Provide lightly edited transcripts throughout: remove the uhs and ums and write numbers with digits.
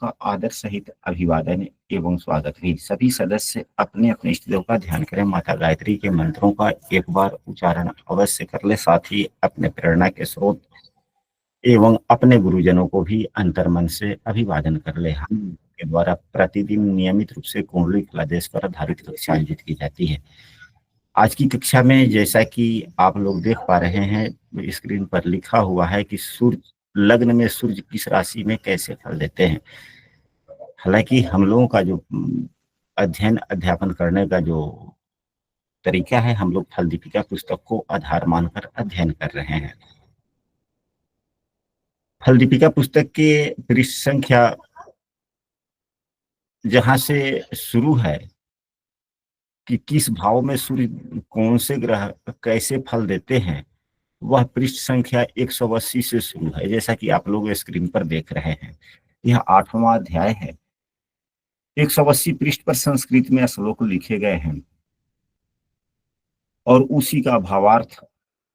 का आदर सहित अभिवादन एवं स्वागत भी। सभी सदस्य अपने अपने इष्ट देव का ध्यान करें। माता गायत्री के मंत्रों का एक बार उच्चारण अवश्य कर ले। साथ ही अपने प्रेरणा के स्रोत एवं अपने गुरुजनों को भी अंतर्मन से अभिवादन कर ले। हम के द्वारा प्रतिदिन नियमित रूप से कुंडली फलादेश पर आधारित कक्षा आयोजित की जाती है। आज की कक्षा में जैसा कि आप लोग देख पा रहे हैं, स्क्रीन पर लिखा हुआ है कि सूर्य लग्न में सूर्य किस राशि में कैसे फल देते हैं। हालांकि हम लोगों का जो अध्ययन अध्यापन करने का जो तरीका है, हम लोग फल दीपिका पुस्तक को आधार मानकर अध्ययन कर रहे हैं। फल दीपिका पुस्तक के पृष्ठ संख्या जहां से शुरू है कि किस भाव में सूर्य कौन से ग्रह कैसे फल देते हैं, वह पृष्ठ संख्या 180 से शुरू है, जैसा कि आप लोग स्क्रीन पर देख रहे हैं। यह 8वां अध्याय है। 180 पृष्ठ पर संस्कृत में श्लोक लिखे गए हैं और उसी का भावार्थ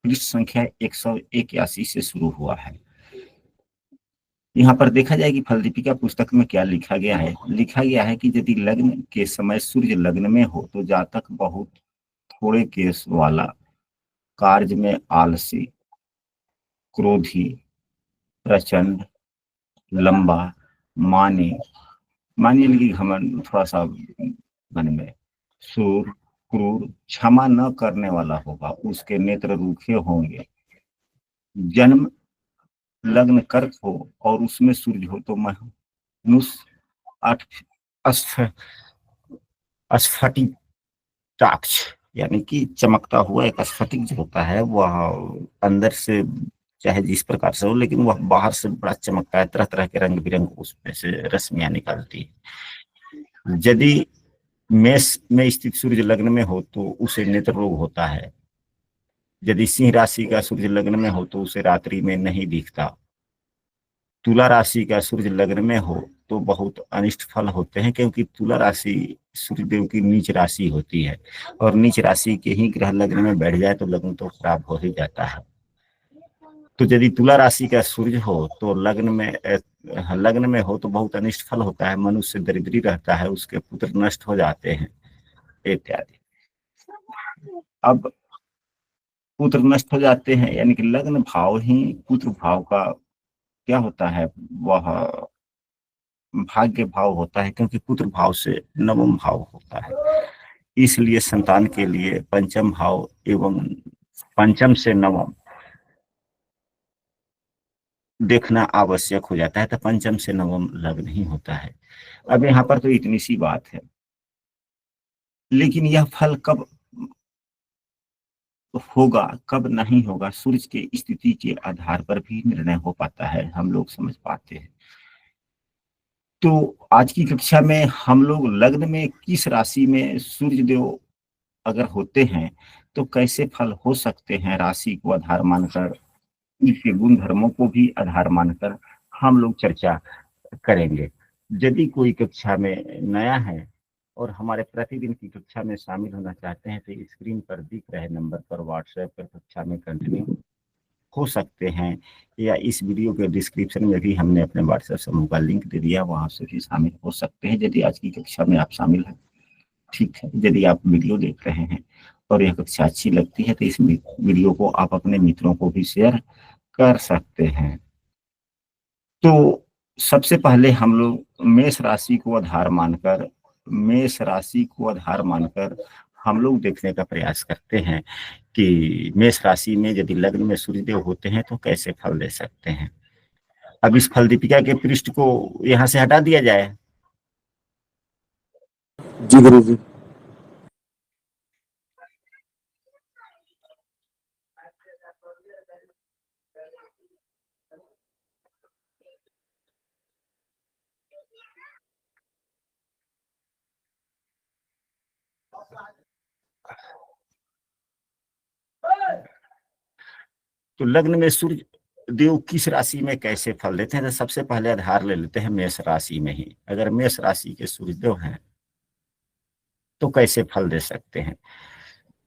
पृष्ठ संख्या 181 से शुरू हुआ है। यहाँ पर देखा जाए कि फल दीपिका पुस्तक में क्या लिखा गया है। लिखा गया है कि यदि लग्न के समय सूर्य लग्न में हो तो जातक बहुत थोड़े केस वाला, कार्य में आलसी, क्रोधी, प्रचंड, लंबा, मानिए कि घमंड थोड़ा सा मन में, शूर, क्रूर, क्षमा न करने वाला होगा, उसके नेत्र रूखे होंगे, जन्म लग्न कर्क हो और उसमें सूर्य हो तो मनुष्य स्फटिकाक्ष यानी कि चमकता हुआ एक स्फटिक जो होता है वह अंदर से चाहे जिस प्रकार से हो, लेकिन वह बाहर से बड़ा चमकता है। तरह तरह के रंग बिरंग उसमें से रश्मियां निकलती है। यदि मेष में स्थित सूर्य लग्न में हो तो उसे नेत्र रोग होता है। यदि सिंह राशि का सूर्य लग्न में हो तो उसे रात्रि में नहीं दिखता। तुला राशि का सूर्य लग्न में हो तो बहुत अनिष्ट फल होते हैं, क्योंकि तुला राशि सूर्यदेव की नीच राशि होती है और नीच राशि के ही ग्रह लग्न में बैठ जाए तो लग्न तो खराब हो ही जाता है। तो यदि तुला राशि का सूर्य हो तो लग्न में हो तो बहुत अनिष्ट फल होता है। मनुष्य दरिद्री रहता है, उसके पुत्र नष्ट हो जाते हैं इत्यादि। अब पुत्र नष्ट हो जाते हैं यानी कि लग्न भाव ही पुत्र भाव का क्या होता है, वह भाग्य भाव होता है, क्योंकि पुत्र भाव से नवम भाव होता है। इसलिए संतान के लिए पंचम भाव एवं पंचम से नवम देखना आवश्यक हो जाता है, तो पंचम से नवम लग्न ही होता है। अब यहाँ पर तो इतनी सी बात है, लेकिन यह फल कब होगा कब नहीं होगा, सूर्य के स्थिति के आधार पर भी निर्णय हो पाता है, हम लोग समझ पाते हैं। तो आज की कक्षा में हम लोग लग्न में किस राशि में सूर्य देव अगर होते हैं तो कैसे फल हो सकते हैं, राशि को आधार मानकर, इसके गुण धर्मों को भी आधार मानकर हम लोग चर्चा करेंगे। यदि कोई कक्षा में नया है और हमारे प्रतिदिन की कक्षा में शामिल होना चाहते हैं तो स्क्रीन पर दिख रहे नंबर पर व्हाट्सएप पर कक्षा में कंटिन्यू हो सकते हैं, या इस वीडियो के डिस्क्रिप्शन में भी हमने अपने व्हाट्सएप समूह का लिंक दे दिया, वहां से भी शामिल हो सकते हैं यदि आज की कक्षा में आप शामिल हैं। ठीक है, यदि आप वीडियो देख रहे हैं और यह कक्षा अच्छी लगती है तो इस वीडियो को आप अपने मित्रों को भी शेयर कर सकते हैं। तो सबसे पहले हम लोग मेष राशि को आधार मानकर हम लोग देखने का प्रयास करते हैं कि मेष राशि में यदि लग्न में सूर्यदेव होते हैं तो कैसे फल दे सकते हैं। अब इस फल दीपिका के पृष्ठ को यहाँ से हटा दिया जाए। जी गुरु जी। तो लग्न में सूर्य देव किस राशि में कैसे फल देते हैं, तो सबसे पहले आधार ले लेते हैं मेष राशि में ही। अगर मेष राशि के सूर्यदेव हैं तो कैसे फल दे सकते हैं।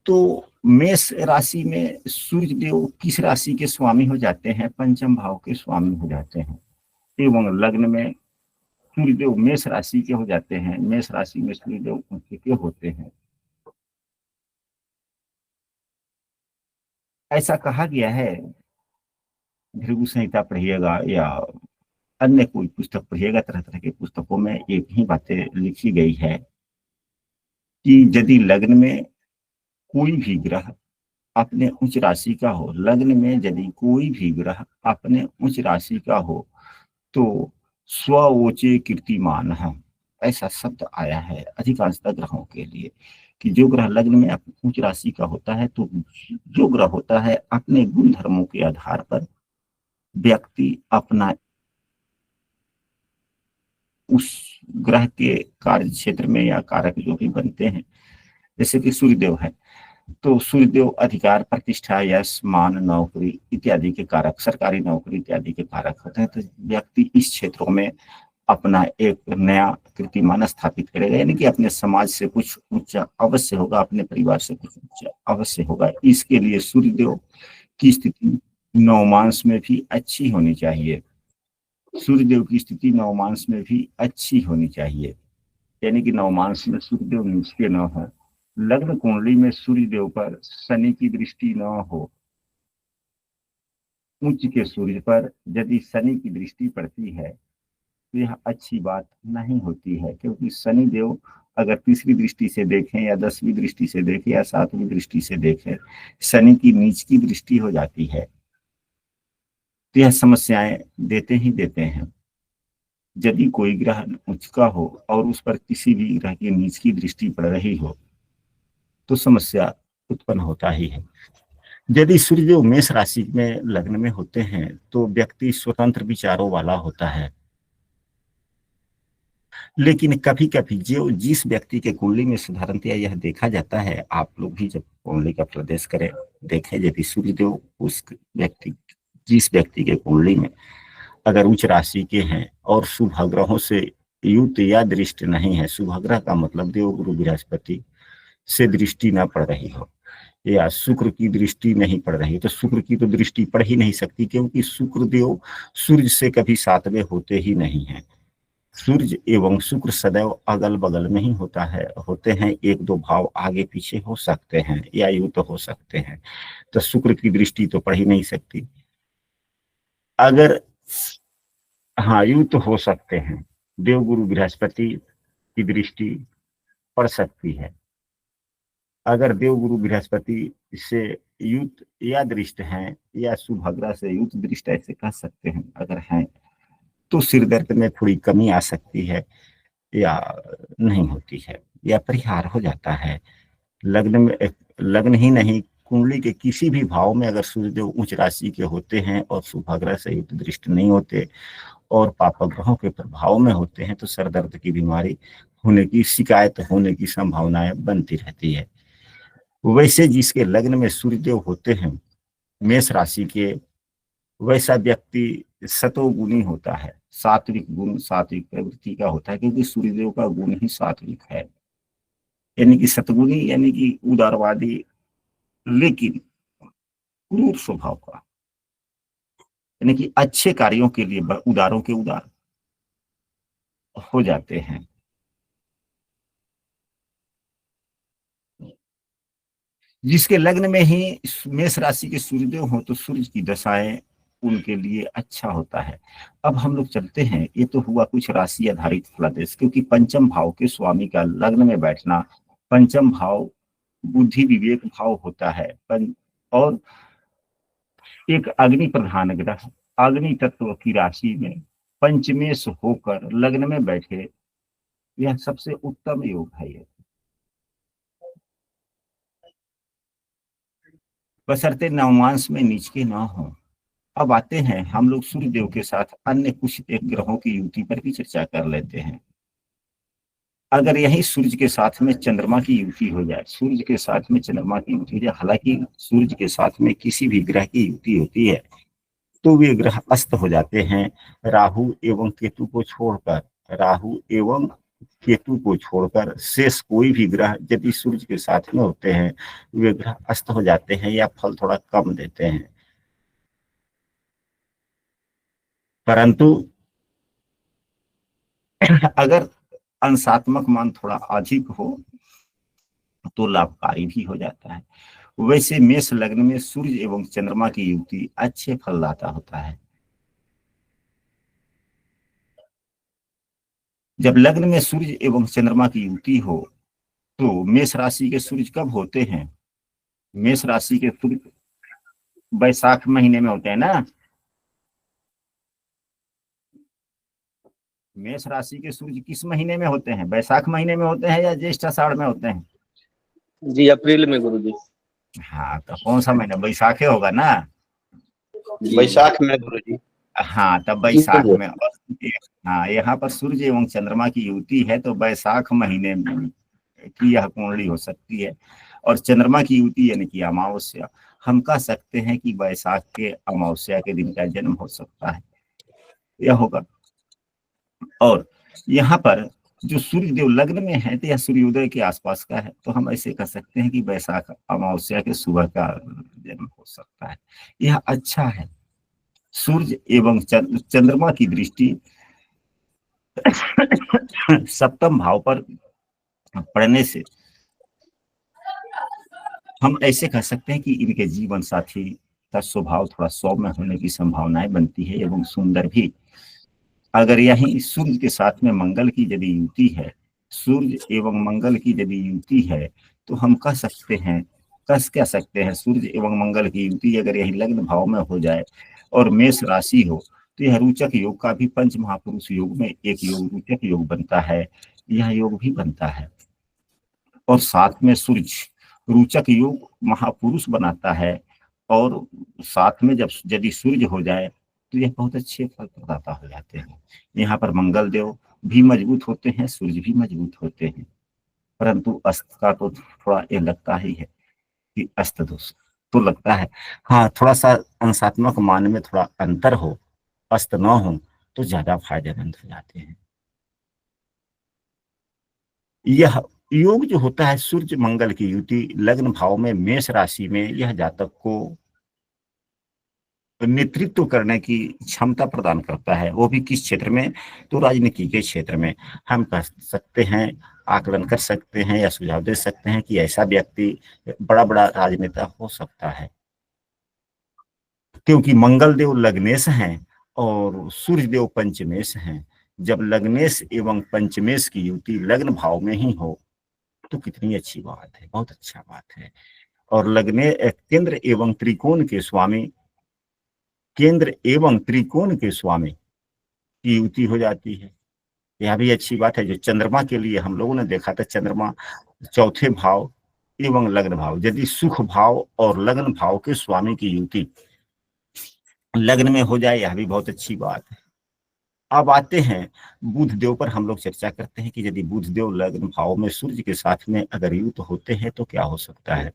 तो मेष राशि में सूर्य देव किस राशि के स्वामी हो जाते हैं, पंचम भाव के स्वामी हो जाते हैं। एवं लग्न में सूर्यदेव मेष राशि के हो जाते हैं, मेष राशि में सूर्यदेव उनके के होते हैं। ऐसा कहा गया है, भृगु संहिता पढ़िएगा या अन्य कोई पुस्तक पढ़िएगा, तरह तरह के पुस्तकों में एक ही बातें लिखी गई है कि यदि लग्न में कोई भी ग्रह अपने उच्च राशि का हो, लग्न में यदि कोई भी ग्रह अपने उच्च राशि का हो तो स्वोचे कीर्तिमान है, ऐसा शब्द आया है अधिकांशतः ग्रहों के लिए कि जो ग्रह लग्न में उच्च राशि का होता है तो जो ग्रह होता है अपने गुण धर्मों के आधार पर व्यक्ति अपना उस ग्रह के कार्य क्षेत्र में या कारक जो भी बनते हैं, जैसे कि सूर्यदेव है तो सूर्यदेव अधिकार, प्रतिष्ठा, यश, मान, नौकरी इत्यादि के कारक, सरकारी नौकरी इत्यादि के कारक होते हैं। तो व्यक्ति इस क्षेत्रों में अपना एक नया कीर्तिमान स्थापित करेगा, यानी कि अपने समाज से कुछ ऊंचा अवश्य होगा, अपने परिवार से कुछ ऊंचा अवश्य होगा। इसके लिए सूर्यदेव की स्थिति नवमांश में भी अच्छी होनी चाहिए, सूर्यदेव की स्थिति नवमांश में भी अच्छी होनी चाहिए, यानी कि नवमांश में सूर्यदेव नीच के न हो, लग्न कुंडली में सूर्यदेव पर शनि की दृष्टि न हो। उच्च के सूर्य पर यदि शनि की दृष्टि पड़ती है तो यह अच्छी बात नहीं होती है, क्योंकि शनि देव अगर तीसरी दृष्टि से देखें या 10वीं दृष्टि से देखें या 7वीं दृष्टि से देखें, शनि की नीच की दृष्टि हो जाती है तो यह समस्याएं देते ही देते हैं। यदि कोई ग्रह उच्च का हो और उस पर किसी भी ग्रह की नीच की दृष्टि पड़ रही हो तो समस्या उत्पन्न होता ही है। यदि सूर्यदेव मेष राशि में लग्न में होते हैं तो व्यक्ति स्वतंत्र विचारों वाला होता है, लेकिन कभी कभी जो जिस व्यक्ति के कुंडली में साधारणतया यह देखा जाता है, आप लोग भी जब कुंडली का प्रदेश करें देखें, यदि सूर्यदेव उस व्यक्ति जिस व्यक्ति के कुंडली में अगर उच्च राशि के हैं और शुभ ग्रहों से युक्त या दृष्ट नहीं है, शुभ ग्रह का मतलब देव गुरु बृहस्पति से दृष्टि ना पड़ रही हो या शुक्र की दृष्टि नहीं पड़ रही, तो शुक्र की तो दृष्टि पड़ ही नहीं सकती, क्योंकि शुक्र देव सूर्य से कभी साथ में होते ही नहीं है। सूर्य एवं शुक्र सदैव अगल बगल में ही होता है, होते हैं, एक दो भाव आगे पीछे हो सकते हैं या यूं तो हो सकते हैं, तो शुक्र की दृष्टि तो पड़ ही नहीं सकती। अगर हाँ यूं तो हो सकते हैं, देवगुरु बृहस्पति की दृष्टि पड़ सकती है। अगर देवगुरु बृहस्पति से युक्त या दृष्ट हैं या शुभग्रह से युक्त दृष्ट ऐसे कह सकते हैं अगर हैं, तो सिर दर्द में थोड़ी कमी आ सकती है या नहीं होती है या परिहार हो जाता है। लग्न में लग्न ही नहीं, कुंडली के किसी भी भाव में अगर सूर्यदेव उच्च राशि के होते हैं और शुभग्रह से युक्त दृष्ट नहीं होते और पाप ग्रहों के प्रभाव में होते हैं तो सर दर्द की बीमारी होने की शिकायत होने की संभावनाएं बनती रहती है। वैसे जिसके लग्न में सूर्यदेव होते हैं मेष राशि के, वैसा व्यक्ति सतोगुणी होता है, सात्विक गुण सात्विक प्रवृत्ति का होता है, क्योंकि सूर्यदेव का गुण ही सात्विक है, यानी कि सतगुणी यानी कि उदारवादी, लेकिन क्रूर स्वभाव का, यानी कि अच्छे कार्यों के लिए उदारों के उदार हो जाते हैं। जिसके लग्न में ही मेष राशि के सूर्यदेव हो तो सूर्य की दशाएं उनके लिए अच्छा होता है। अब हम लोग चलते हैं, ये तो हुआ कुछ राशि आधारित फलादेश, क्योंकि पंचम भाव के स्वामी का लग्न में बैठना, पंचम भाव बुद्धि विवेक भाव होता है, और एक अग्नि प्रधान ग्रह अग्नि तत्व की राशि में पंचमेश होकर लग्न में बैठे, यह सबसे उत्तम योग है। ये बशर्ते नवमांश में नीच के ना हो। अब आते हैं हम लोग सूर्य देव के साथ अन्य कुछ एक ग्रहों की युति पर भी चर्चा कर लेते हैं। अगर यही सूर्य के साथ में चंद्रमा की युति हो जाए, सूर्य के साथ में चंद्रमा की युति हो जाए, हालांकि सूर्य के साथ में किसी भी ग्रह की युति होती है तो वे ग्रह अस्त हो जाते हैं, राहु एवं केतु को छोड़कर, राहु एवं केतु को छोड़कर शेष कोई भी ग्रह यदि सूर्य के साथ में होते हैं वे ग्रह अस्त हो जाते हैं या फल थोड़ा कम देते हैं। परंतु अगर अंशात्मक मान थोड़ा अधिक हो तो लाभकारी भी हो जाता है। वैसे मेष लग्न में सूर्य एवं चंद्रमा की युति अच्छे फलदाता होता है। जब लग्न में सूर्य एवं चंद्रमा की युति हो तो मेष राशि के सूर्य कब होते हैं? मेष राशि के सूर्य बैसाख महीने में होते हैं ना। मेष राशि के सूर्य किस महीने में होते हैं? बैसाख महीने में होते हैं या ज्येष्ठ आषाढ़ में होते हैं? जी अप्रैल में गुरु जी। हाँ, तो कौन सा महीना? बैसाखे होगा ना। बैसाख में गुरु जी। हाँ, तब बैसाख में। हाँ, यहाँ पर सूर्य एवं चंद्रमा की युति है तो बैसाख महीने में की यह कुंडली हो सकती है। और चंद्रमा की युति यानी कि अमावस्या, हम कह सकते हैं कि बैसाख के अमावस्या के दिन का जन्म हो सकता है, यह होगा। और यहाँ पर जो सूर्य देव लग्न में है तो यह सूर्योदय के आसपास का है, तो हम ऐसे कह सकते हैं कि बैसाख अमावस्या के सुबह का जन्म हो सकता है। यह अच्छा है। सूर्य एवं चंद्रमा की दृष्टि सप्तम भाव पर पड़ने से हम ऐसे कह सकते हैं कि इनके जीवन साथी का स्वभाव थोड़ा सौम्य होने की संभावनाएं बनती है एवं सुंदर भी। अगर यही सूर्य के साथ में मंगल की यदि युति है, सूर्य एवं मंगल की यदि युति है, तो हम कह सकते हैं, सूर्य एवं मंगल की युति अगर यही लग्न भाव में हो जाए और मेष राशि हो तो यह रोचक योग का भी पंच महापुरुष योग में एक योग रोचक योग बनता है, यह योग भी बनता है। और साथ में सूर्य रोचक योग महापुरुष बनाता है, और साथ में जब यदि सूर्य हो जाए तो यह बहुत अच्छे फल प्रदाता हो जाते हैं। यहाँ पर मंगल देव भी मजबूत होते हैं, सूर्य भी मजबूत होते हैं, परंतु अस्त का तो थोड़ा ये लगता ही है कि अस्त दोष तो लगता है। हाँ, थोड़ा सा अंशात्मक मान में थोड़ा अंतर हो, अस्त न हो तो ज्यादा फायदेमंद हो जाते हैं। यह योग जो होता है सूर्य मंगल की युति लग्न भाव में मेष राशि में, यह जातक को नेतृत्व करने की क्षमता प्रदान करता है। वो भी किस क्षेत्र में? तो राजनीति के क्षेत्र में। हम कह सकते हैं, आकलन कर सकते हैं या सुझाव दे सकते हैं कि ऐसा व्यक्ति बड़ा बड़ा राजनेता हो सकता है, क्योंकि मंगल देव लग्नेश हैं और सूर्य देव पंचमेश हैं। जब लग्नेश एवं पंचमेश की युति लग्न भाव में ही हो तो कितनी अच्छी बात है, बहुत अच्छा बात है। और लग्ने केंद्र एवं त्रिकोण के स्वामी, केंद्र एवं त्रिकोण के स्वामी की युति हो जाती है, यह भी अच्छी बात है। जो चंद्रमा के लिए हम लोगों ने देखा था, चंद्रमा चौथे भाव एवं लग्न भाव, यदि सुख भाव और लग्न भाव के स्वामी की युति लग्न में हो जाए, यह भी बहुत अच्छी बात है। अब आते हैं बुध देव पर, हम लोग चर्चा करते हैं कि यदि बुध देव लग्न भाव में सूर्य के साथ में अगर युत होते हैं तो क्या हो सकता है।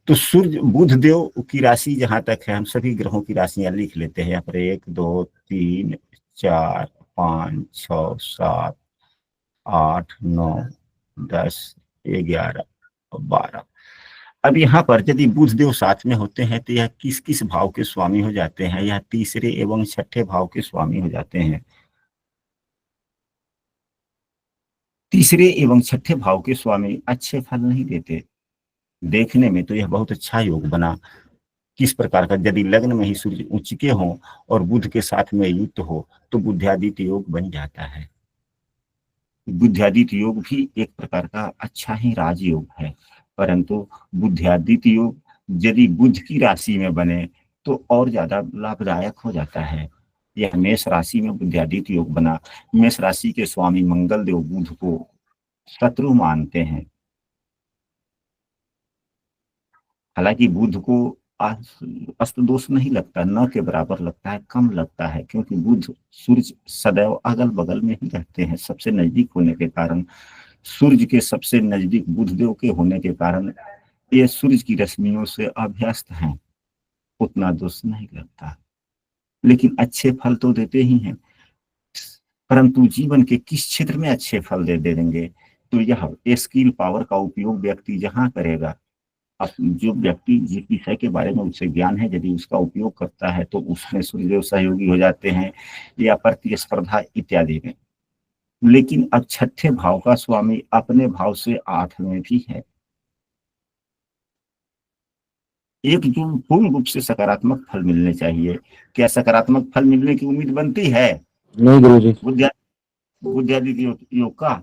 तो सूर्य बुध देव की राशि जहां तक है, हम सभी ग्रहों की राशियां लिख लेते हैं यहाँ पर, 1 2 3 4 5 6 7 8 9 10 11 12। अब यहाँ पर यदि बुध देव साथ में होते हैं तो यह किस किस भाव के स्वामी हो जाते हैं? यह तीसरे एवं छठे भाव के स्वामी हो जाते हैं। तीसरे एवं छठे भाव के स्वामी अच्छे फल नहीं देते। देखने में तो यह बहुत अच्छा योग बना। किस प्रकार का? यदि लग्न में ही सूर्य उच्च के हो और बुध के साथ में युक्त हो तो बुद्धियादित्य योग बन जाता है। बुद्धियादित्य योग भी एक प्रकार का अच्छा ही राजयोग है, परंतु बुद्धियादित्य योग यदि बुध की राशि में बने तो और ज्यादा लाभदायक हो जाता है। यह मेष राशि में बुद्धियादित्य योग बना। मेष राशि के स्वामी मंगल देव बुध को शत्रु मानते हैं। हालांकि बुध को अस्त दोष नहीं लगता, न के बराबर लगता है, कम लगता है, क्योंकि बुध सूर्य सदैव अगल बगल में ही रहते हैं। सबसे नजदीक होने के कारण, सूर्य के सबसे नजदीक बुधदेव के होने के कारण ये सूर्य की रश्मियों से अभ्यस्त हैं, उतना दोष नहीं लगता। लेकिन अच्छे फल तो देते ही हैं, परंतु जीवन के किस क्षेत्र में अच्छे फल दे देंगे? तो यह स्किल पावर का उपयोग व्यक्ति जहां करेगा, अब जो व्यक्ति जिस विषय के बारे में उसे ज्ञान है यदि उसका उपयोग करता है तो उसमें सूर्यदेव सहयोगी हो जाते हैं, या प्रतिस्पर्धा इत्यादि में। लेकिन अब छठे भाव का स्वामी अपने भाव से 8 में भी है। एक जो पूर्ण रूप से सकारात्मक फल मिलने चाहिए। क्या सकारात्मक फल मिलने की उम्मीद बनती है नहीं गुरुजी। बुद्धिया बुद्धियादित्य योग का?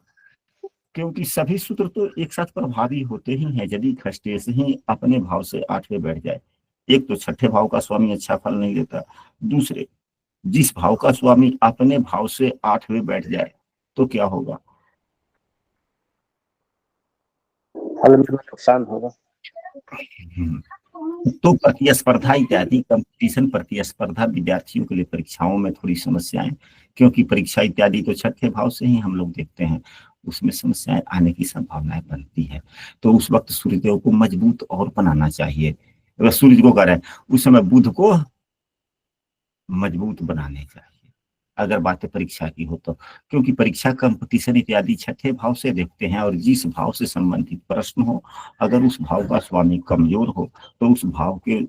क्योंकि सभी सूत्र तो एक साथ प्रभावी होते ही हैं यदि खष्टेश ही अपने भाव से 8वें बैठ जाए। एक तो छठे भाव का स्वामी अच्छा फल नहीं देता, दूसरे जिस भाव का स्वामी अपने भाव से 8वें बैठ जाए तो क्या होगा? फल में नुकसान होगा। तो प्रतिस्पर्धा इत्यादि कंपटीशन प्रतिस्पर्धा विद्यार्थियों के लिए परीक्षाओं में थोड़ी समस्याएं, क्योंकि परीक्षा इत्यादि तो छठे भाव से ही हम लोग देखते हैं, उसमें समस्याएं आने की संभावनाएं बनती है। तो उस वक्त सूर्यदेव को मजबूत और बनाना चाहिए। अगर सूर्य को करें उस समय बुध को मजबूत बनाने चाहिए अगर बातें परीक्षा की हो तो, क्योंकि परीक्षा कंपटीशन इत्यादि छठे भाव से देखते हैं और जिस भाव से संबंधित प्रश्न हो अगर उस भाव का स्वामी कमजोर हो तो उस भाव के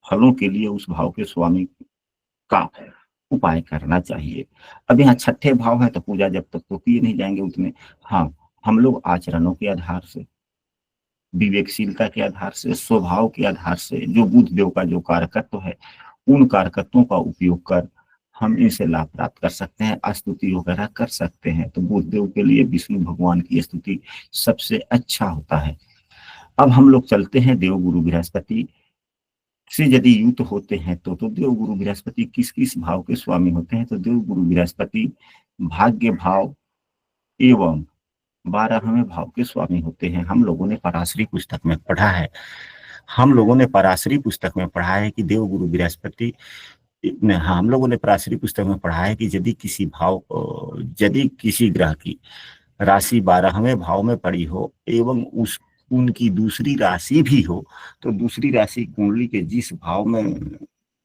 फलों के लिए उस भाव के स्वामी का उपाय करना चाहिए। अब यहाँ छठे भाव है तो पूजा जब तक तो किए नहीं जाएंगे उतने। हाँ, हम लोग आचरणों के आधार से, विवेकशीलता के आधार से, स्वभाव के आधार से जो बुध देव का जो कारकत्व है उन कारकत्वों का उपयोग कर हम इनसे लाभ प्राप्त कर सकते हैं, स्तुति वगैरह कर सकते हैं। तो बुध देव के लिए विष्णु भगवान की स्तुति सबसे अच्छा होता है। अब हम लोग चलते हैं देव गुरु बृहस्पति से यदि युक्त होते हैं तो देव गुरु बृहस्पति किस किस भाव के स्वामी होते हैं? तो देव गुरु बृहस्पति भाग्य भाव एवं 12वें भाव के स्वामी होते हैं। हम लोगों ने पराशरी पुस्तक में पढ़ा है, हम लोगों ने पराशरी पुस्तक में पढ़ा है कि देव गुरु बृहस्पति हम लोगों ने पराशरी पुस्तक में पढ़ा है कि यदि किसी ग्रह की राशि 12वें भाव में पड़ी हो एवं उनकी दूसरी राशि भी हो तो दूसरी राशि कुंडली के जिस भाव में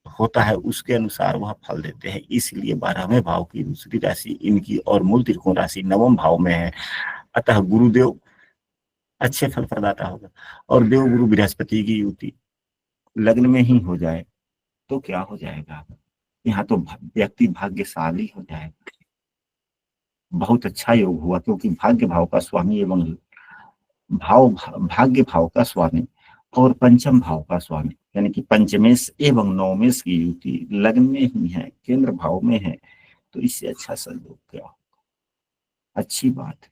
होता है उसके अनुसार वह फल देते हैं। इसलिए 12वें भाव की दूसरी राशि इनकी और मूल त्रिकोण राशि 9वें भाव में है, अतः गुरुदेव अच्छे फल प्रदाता होगा। और देव गुरु बृहस्पति की युति लग्न में ही हो जाए तो क्या हो जाएगा? यहाँ तो व्यक्ति भाग्यशाली हो जाएगा, बहुत अच्छा योग हुआ, क्योंकि भाग्य भाव का स्वामी एवं भाग्य भाव का स्वामी और पंचम भाव का स्वामी यानी कि पंचमेश एवं नवमेश की युति लग्न में ही है, केंद्र भाव में है, तो इससे अच्छा संयोग क्या होगा? अच्छी बात है।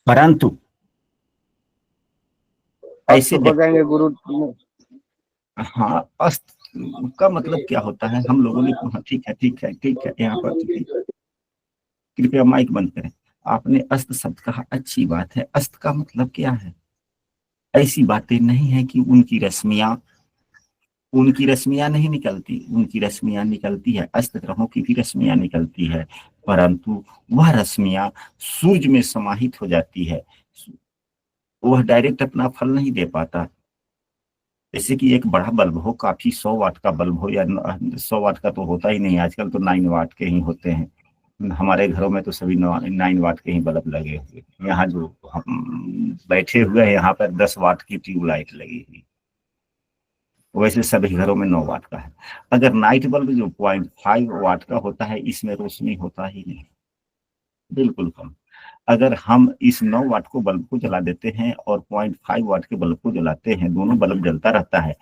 परंतु ऐसे हो जाएंगे गुरु। हाँ, अस्त का मतलब क्या होता है? हम लोगों ने ठीक है ठीक है ठीक है, यहाँ पर कृपया माइक बंद करें। आपने अस्त शब्द कहा, अच्छी बात है। अस्त का मतलब क्या है? ऐसी बातें नहीं है कि उनकी रश्मियां नहीं निकलती, उनकी रश्मियां निकलती है, अस्त ग्रहों की भी रश्मियां निकलती है, परंतु वह रश्मियां सूर्य में समाहित हो जाती है, वह डायरेक्ट अपना फल नहीं दे पाता। जैसे कि एक बड़ा बल्ब हो, काफी 100 वाट का बल्ब हो, या 100 वाट का तो होता ही नहीं आजकल, तो 9 वाट के ही होते हैं। हमारे घरों में तो सभी 9 वाट के ही बल्ब लगे हुए। यहाँ जो हम बैठे हुए हैं यहाँ पर 10 वाट की ट्यूबलाइट लगी हुई, वैसे सभी घरों में 9 वाट का है। अगर नाइट बल्ब जो 0.5 वाट का होता है इसमें रोशनी होता ही नहीं, बिल्कुल कम। अगर हम इस 9 वाट को बल्ब को जला देते हैं और 0.5 वाट के बल्ब को जलाते हैं, दोनों बल्ब जलता रहता है,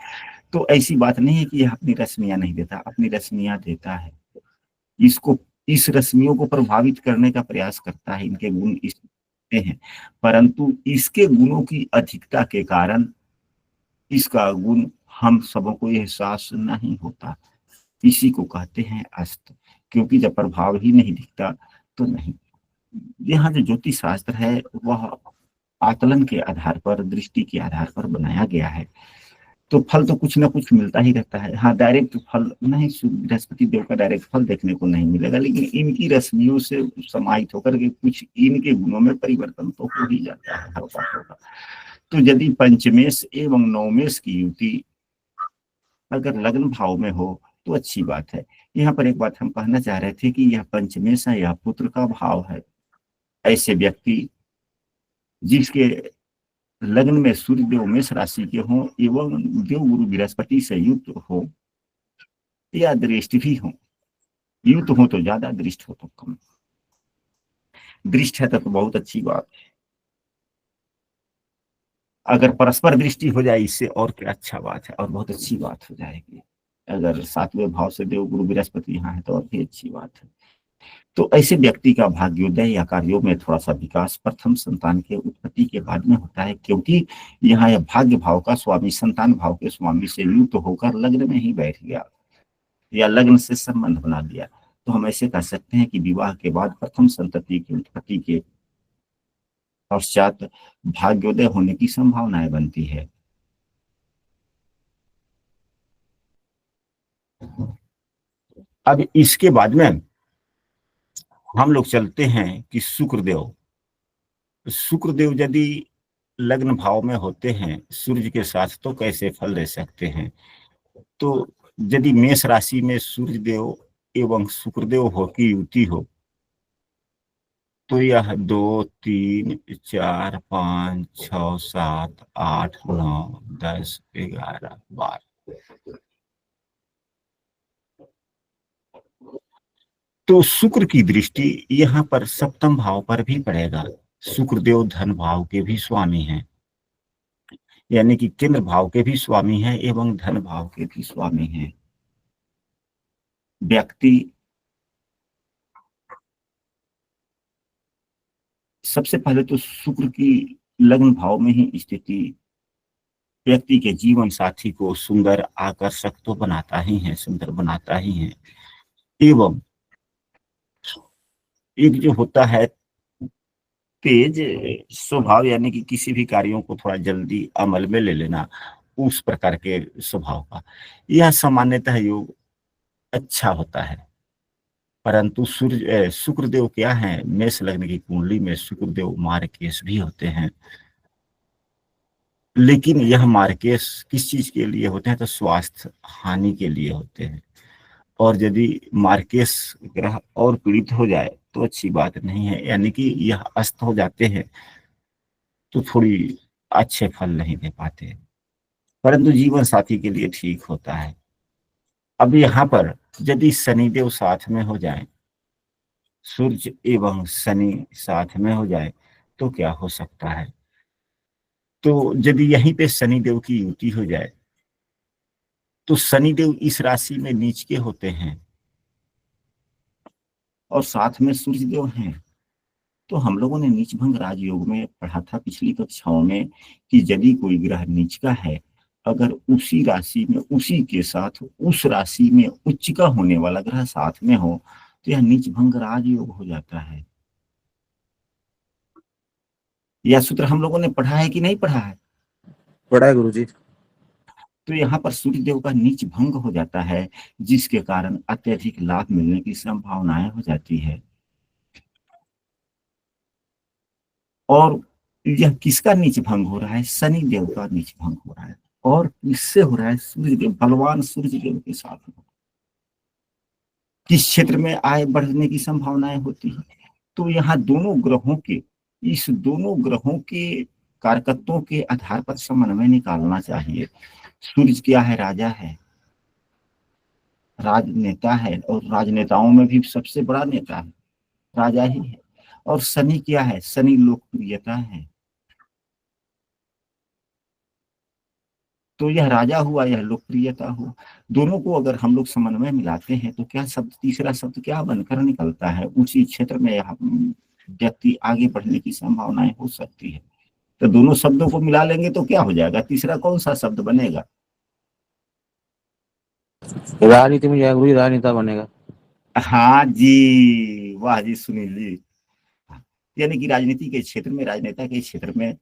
तो ऐसी बात नहीं है कि यह अपनी रश्मियां नहीं देता, अपनी रश्मियां देता है। इस रश्मियों को प्रभावित करने का प्रयास करता है, इनके गुण हैं, परंतु इसके गुणों की अधिकता के कारण इसका गुण हम सबों को एहसास नहीं होता। इसी को कहते हैं अस्त, क्योंकि जब प्रभाव ही नहीं दिखता तो नहीं। यहाँ जो ज्योतिष शास्त्र है वह आकलन के आधार पर, दृष्टि के आधार पर बनाया गया है, तो फल तो कुछ ना कुछ मिलता ही रहता है। हाँ, डायरेक्ट फल नहीं, बृहस्पति देव का डायरेक्ट फल देखने को नहीं मिलेगा, लेकिन इनकी रश्मियों से समाहित होकर के कुछ इनके गुणों में परिवर्तन तो हो ही जाता है, हर बात होगा। तो यदि पंचमेश एवं नवमेश की युति अगर लग्न भाव में हो तो अच्छी बात है। यहाँ पर एक बात हम कहना चाह रहे थे कि यह पंचमेश है, यह पुत्र का भाव है। ऐसे व्यक्ति जिसके लग्न में सूर्य देव मेष राशि के हों एवं देव गुरु बृहस्पति से युक्त हो या दृष्ट भी हो, युत हो तो ज्यादा, दृष्ट हो तो कम। दृष्ट है तो बहुत अच्छी बात है, अगर परस्पर दृष्टि हो जाए इससे और क्या अच्छा बात है, और बहुत अच्छी बात हो जाएगी। अगर सातवें भाव से देव गुरु बृहस्पति यहाँ है तो और भी अच्छी बात है। तो ऐसे व्यक्ति का भाग्योदय या कार्यों में थोड़ा सा विकास प्रथम संतान के उत्पत्ति के बाद में होता है, क्योंकि यहाँ यह भाग्य भाव का स्वामी संतान भाव के स्वामी से युक्त होकर लग्न में ही बैठ गया या लग्न से संबंध बना लिया। तो हम ऐसे कह सकते हैं कि विवाह के बाद प्रथम संतति की उत्पत्ति के पश्चात भाग्योदय होने की संभावनाएं बनती है। अब इसके बाद में हम लोग चलते हैं कि शुक्रदेव, शुक्रदेव यदि लग्न भाव में होते हैं सूर्य के साथ तो कैसे फल दे सकते हैं। तो यदि मेष राशि में सूर्य देव एवं शुक्रदेव हो की युति हो तो यह 2, 3, 4, 5, 6, 7, 8, 9, 10, 11, 12, तो शुक्र की दृष्टि यहाँ पर सप्तम भाव पर भी पड़ेगा। शुक्रदेव धन भाव के भी स्वामी हैं, यानी कि केंद्र भाव के भी स्वामी हैं एवं धन भाव के भी स्वामी हैं। व्यक्ति सबसे पहले तो शुक्र की लग्न भाव में ही स्थिति व्यक्ति के जीवन साथी को सुंदर आकर्षक तो बनाता ही है, सुंदर बनाता ही है। एवं एक जो होता है तेज स्वभाव, यानी कि किसी भी कार्यों को थोड़ा जल्दी अमल में ले लेना, उस प्रकार के स्वभाव का यह सामान्यतः योग अच्छा होता है। परंतु सूर्य शुक्रदेव क्या है, मेष लग्न की कुंडली में शुक्रदेव मार्केश भी होते हैं, लेकिन यह मार्केश किस चीज के लिए होते हैं, तो स्वास्थ्य हानि के लिए होते हैं। और यदि मार्केश ग्रह और पीड़ित हो जाए तो अच्छी बात नहीं है, यानी कि यह अस्त हो जाते हैं तो थोड़ी अच्छे फल नहीं दे पाते, परंतु जीवन साथी के लिए ठीक होता है। अब यहाँ पर यदि शनिदेव साथ में हो जाए, सूर्य एवं शनि साथ में हो जाए तो क्या हो सकता है। तो यदि यहीं पे शनिदेव की युति हो जाए तो शनिदेव इस राशि में नीच के होते हैं और साथ में सूर्यदेव हैं। तो हम लोगों ने नीच भंग राजयोग में पढ़ा था पिछली कक्षाओं में कि यदि कोई ग्रह नीच का है, अगर उसी राशि में उसी के साथ उस राशि में उच्च का होने वाला ग्रह साथ में हो तो यह नीच भंग राजयोग हो जाता है। यह सूत्र हम लोगों ने पढ़ा है कि नहीं पढ़ा है? पढ़ा है गुरुजी। तो यहाँ पर सूर्यदेव का नीच भंग हो जाता है, जिसके कारण अत्यधिक लाभ मिलने की संभावनाएं हो जाती है। और यह किसका नीच भंग हो रहा है? शनि देव का नीच भंग हो रहा है। और किससे हो रहा है? सूर्यदेव, बलवान सूर्यदेव के साथ। किस क्षेत्र में आय बढ़ने की संभावनाएं होती है? तो यहाँ दोनों ग्रहों के, इस दोनों ग्रहों के कारकत्वों के आधार पर समन्वय निकालना चाहिए। सूर्य क्या है? राजा है, राजनेता है, और राजनेताओं में भी सबसे बड़ा नेता है, राजा ही है। और शनि क्या है? शनि लोकप्रियता है। तो यह राजा हुआ, यह लोकप्रियता हुआ। दोनों को अगर हम लोग समन्वय मिलाते हैं तो क्या शब्द, तीसरा शब्द क्या बनकर निकलता है? उसी क्षेत्र में यह व्यक्ति आगे बढ़ने की संभावनाएं हो सकती है। तो दोनों शब्दों को मिला लेंगे तो क्या हो जाएगा? तीसरा कौन सा शब्द बनेगा? राजनीति में जाएगा गुरुजी, राजनेता बनेगा। हाँ जी, वाह जी सुनील जी। यानी कि राजनीति के क्षेत्र में, राजनेता के क्षेत्र में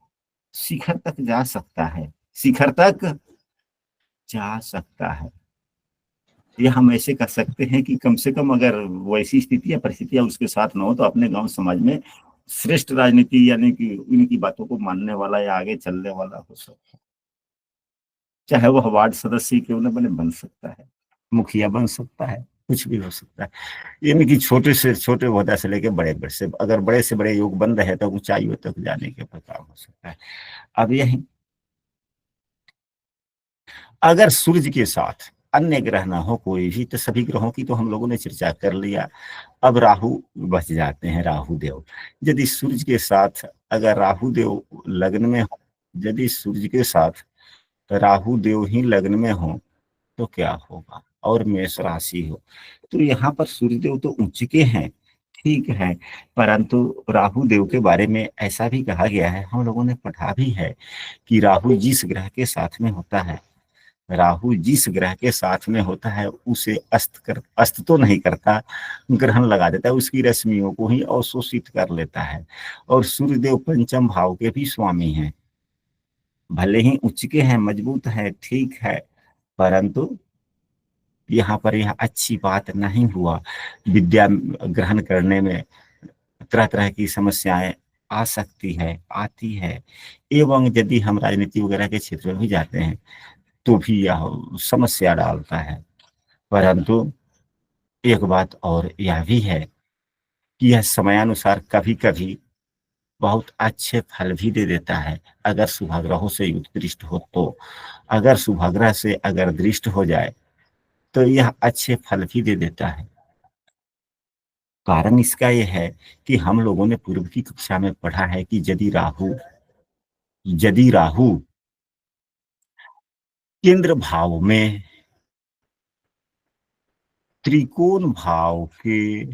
शिखर तक जा सकता है, शिखर तक जा सकता है। ये हम ऐसे कर सकते हैं कि कम से कम अगर वैसी स्थिति या परिस्थितियां उसके साथ न हो तो अपने गांव समाज में श्रेष्ठ राजनीति, यानी कि उनकी बातों को मानने वाला या आगे चलने वाला हो सकता है। चाहे वह वार्ड सदस्य क्यों न बने, बन सकता है, मुखिया बन सकता है, कुछ भी हो सकता है। यानी कि छोटे से छोटे ओहदा से लेके बड़े बड़े से, अगर बड़े से बड़े योग बन रहे तो ऊंचाइयों तक जाने के प्रकार हो सकता है। अब यही अगर सूर्य के साथ अन्य ग्रह ना हो कोई भी, तो सभी ग्रहों की तो हम लोगों ने चर्चा कर लिया। अब राहु बच जाते हैं, राहु देव। यदि सूर्य के साथ अगर राहु देव लग्न में हो, यदि सूर्य के साथ राहु देव ही लग्न में हो तो क्या होगा, और मेष राशि हो, तो यहाँ पर सूर्यदेव तो उच्च के हैं, ठीक है, परंतु राहु देव के बारे में ऐसा भी कहा गया है, हम लोगों ने पढ़ा भी है कि राहु जिस ग्रह के साथ में होता है, राहु जिस ग्रह के साथ में होता है उसे अस्त तो नहीं करता, ग्रहण लगा देता है, उसकी रश्मियों को ही अवशोषित कर लेता है। और सूर्यदेव पंचम भाव के भी स्वामी हैं, भले ही उच्च के हैं, मजबूत है, ठीक है, परंतु यहाँ पर यह अच्छी बात नहीं हुआ। विद्या ग्रहण करने में तरह तरह की समस्याएं आ सकती है, आती है, एवं यदि हम राजनीति वगैरह के क्षेत्र में भी जाते हैं तो भी यह समस्या डालता है। परंतु एक बात और यह भी है कि यह समयानुसार कभी कभी बहुत अच्छे फल भी दे देता है, अगर शुभाग्रहों से युक्त दृष्ट हो तो। अगर शुभाग्रह से अगर दृष्ट हो जाए तो यह अच्छे फल भी दे देता है। कारण इसका यह है कि हम लोगों ने पूर्व की कक्षा में पढ़ा है कि यदि राहु केंद्र भाव में त्रिकोण भाव के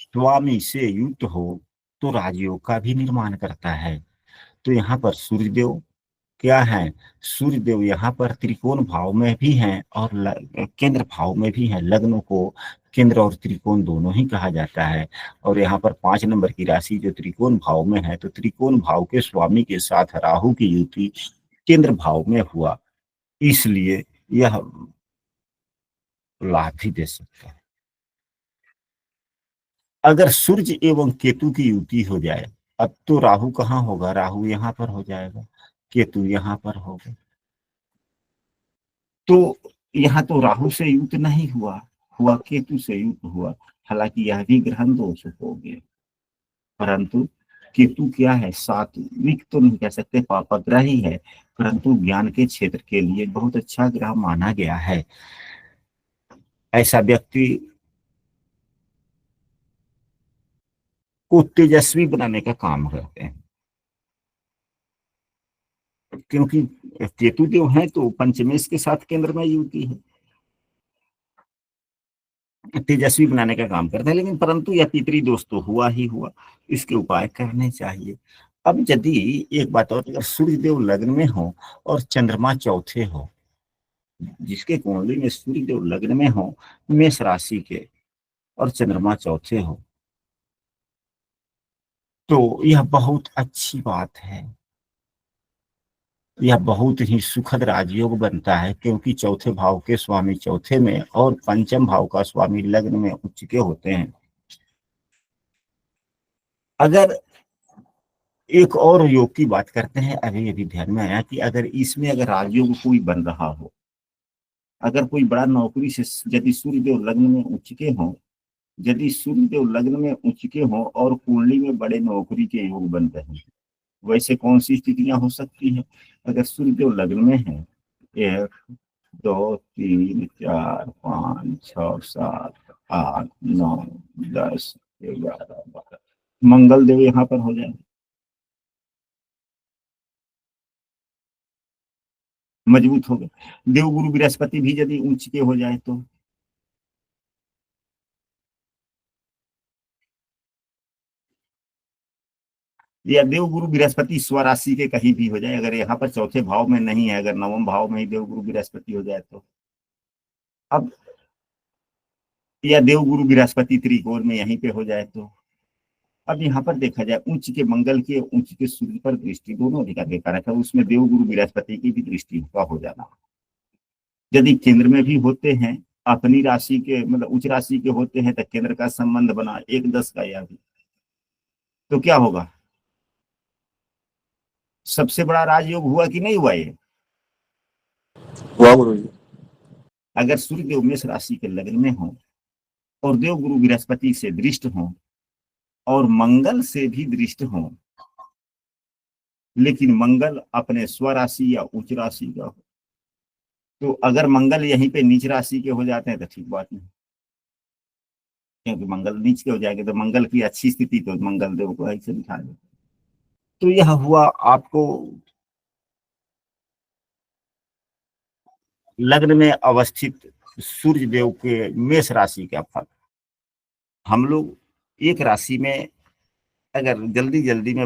स्वामी से युक्त हो तो राजयोग का भी निर्माण करता है। तो यहाँ पर सूर्यदेव क्या है, सूर्यदेव यहाँ पर त्रिकोण भाव में भी हैं और केंद्र भाव में भी हैं। लग्नों को केंद्र और त्रिकोण दोनों ही कहा जाता है। और यहाँ पर 5 नंबर की राशि जो त्रिकोण भाव में है, तो त्रिकोण भाव के स्वामी के साथ राहु की युति केंद्र भाव में हुआ, इसलिए यह लाभ भी दे सकता है। अगर सूर्य एवं केतु की युति हो जाए, अब तो राहु कहाँ होगा, राहु यहाँ पर हो जाएगा, केतु यहाँ पर होगा, तो यहाँ तो राहु से युक्त नहीं हुआ, हुआ केतु से युक्त हुआ। हालांकि यह भी ग्रहण दोष हो गया, परंतु केतु क्या है, सात्विक तो नहीं कह सकते, पापग्रह ही है, परंतु ज्ञान के क्षेत्र के लिए बहुत अच्छा ग्रह माना गया है। ऐसा व्यक्ति को तेजस्वी बनाने का काम करते हैं, क्योंकि केतु जो है तो पंचमेश के साथ केंद्र में युति है, तेजस्वी बनाने का काम करता है। लेकिन परंतु यह पितरी दोष तो हुआ ही हुआ, इसके उपाय करने चाहिए। अब यदि एक बात और, अगर सूर्यदेव लग्न में हो और चंद्रमा चौथे हो, जिसके कुंडली में सूर्यदेव लग्न में हो मेष राशि के और चंद्रमा चौथे हो, तो यह बहुत अच्छी बात है, यह बहुत ही सुखद राजयोग बनता है, क्योंकि चौथे भाव के स्वामी चौथे में और पंचम भाव का स्वामी लग्न में उच्च के होते हैं। अगर एक और योग की बात करते हैं, अभी अभी ध्यान में आया कि अगर इसमें अगर राजयोग कोई बन रहा हो, अगर कोई बड़ा नौकरी से यदि सूर्यदेव लग्न में उच्च के हों, यदि सूर्यदेव लग्न में उच्च के हों और कुंडली में बड़े नौकरी के योग बन रहे हैं, वैसे कौन सी स्थितियां हो सकती हैं। अगर सूर्यदेव लग्न में है, 1 2 3 4 5 6 7 8 9 10 11 12, मंगल देव यहाँ पर हो जाए, मजबूत हो गए। देवगुरु बृहस्पति भी यदि उच्च के हो जाए तो, या देवगुरु बृहस्पति स्वराशि के कहीं भी हो जाए, अगर यहाँ पर चौथे भाव में नहीं है, अगर नवम भाव में ही देवगुरु बृहस्पति हो जाए तो, अब या देवगुरु बृहस्पति त्रिकोण में यहीं पे हो जाए तो, अब यहाँ पर देखा जाए उच्च के मंगल के उच्च के सूर्य पर दृष्टि दोनों अधिकार के कारक है, उसमें देवगुरु बृहस्पति की भी दृष्टि का हो जाना, यदि केंद्र में भी होते हैं, अपनी राशि के मतलब उच्च राशि के होते हैं, तो केंद्र का संबंध बना 1-10 का, या भी तो क्या होगा, सबसे बड़ा राजयोग हुआ कि नहीं हुआ ये। हुआ गुरुजी। अगर सूर्य देव मेष राशि के लग्न में हो और देव गुरु बृहस्पति से दृष्ट हो और मंगल से भी दृष्ट हो, लेकिन मंगल अपने स्वराशि या उच्च राशि का हो, तो अगर मंगल यहीं पे नीच राशि के हो जाते हैं तो ठीक बात नहीं, क्योंकि मंगल नीच के हो जाएंगे तो मंगल की अच्छी स्थिति तो मंगल देव को ऐसे बिठा देते। तो यह हुआ आपको लग्न में अवस्थित सूर्य देव के मेष राशि का फल। हम लोग एक राशि में अगर जल्दी जल्दी में